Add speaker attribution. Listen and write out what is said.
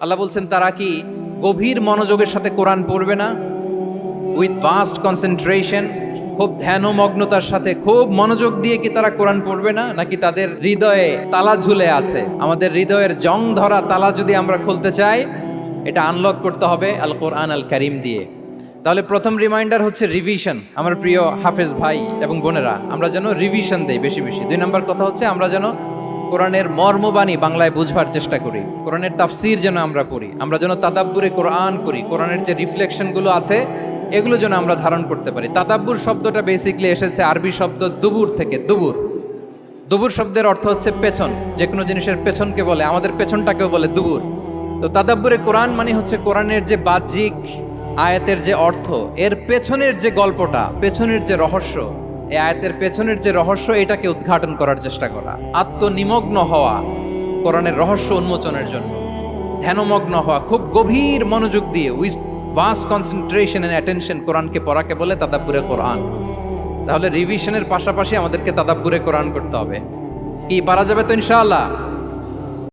Speaker 1: আল্লাহ বলছেন তারা কি গভীর মনোযোগের সাথে কোরআন পড়বে না, উইথ ভাস্ট কনসেন্ট্রেশন, খুব ধ্যানমগ্নতার সাথে খুব মনোযোগ দিয়ে কি তারা কোরআন পড়বে না, নাকি তাদের হৃদয়ে তালা ঝুলে আছে? আমাদের হৃদয়ের জং ধরা তালা যদি আমরা খুলতে চাই, এটা আনলক করতে হবে আল কোরআন আল কারীম দিয়ে। তাহলে প্রথম রিমাইন্ডার হচ্ছে রিভিশন। আমার প্রিয় হাফেজ ভাই এবং বোনেরা, আমরা যেন রিভিশন দেই বেশি বেশি। 2 নম্বর কথা হচ্ছে আমরা যেন কোরআনের মর্মবাণী বাংলায় বুঝবার চেষ্টা করি, কোরআনের তাফসির যেন আমরা পড়ি, আমরা যেন তাদাব্বুরে কোরআন করি, কোরআনের যে রিফ্লেকশনগুলো আছে এগুলো যেন আমরা ধারণ করতে পারি। তাদাব্বুর শব্দটা বেসিক্যালি এসেছে আরবি শব্দ দুবুর থেকে। দুবুর, দুবুর শব্দের অর্থ হচ্ছে পেছন, যে কোনো জিনিসের পেছনকে বলে, আমাদের পেছনটাকেও বলে দুবুর। তো তাদাব্বুরে কোরআন মানে হচ্ছে কোরআনের যে বাহ্যিক আয়াতের যে অর্থ, এর পেছনের যে গল্পটা, পেছনের যে রহস্য, এই আয়াতের পেছনের যে রহস্য, এটাকে উদ্ঘাটন করার চেষ্টা করা, আত্মনিমগ্ন হওয়া কোরআনের রহস্য উন্মোচনের জন্য, ধ্যানমগ্ন হওয়া, খুব গভীর মনোযোগ দিয়ে with vast concentration and attention কোরআনকে পড়াকে বলে তাদাব্বুরে কোরআন। তাহলে রিভিশনের পাশাপাশি আমাদেরকে তাদাব্বুরে কোরআন করতে হবে। কি পারা যাবে তো ইনশাআল্লাহ?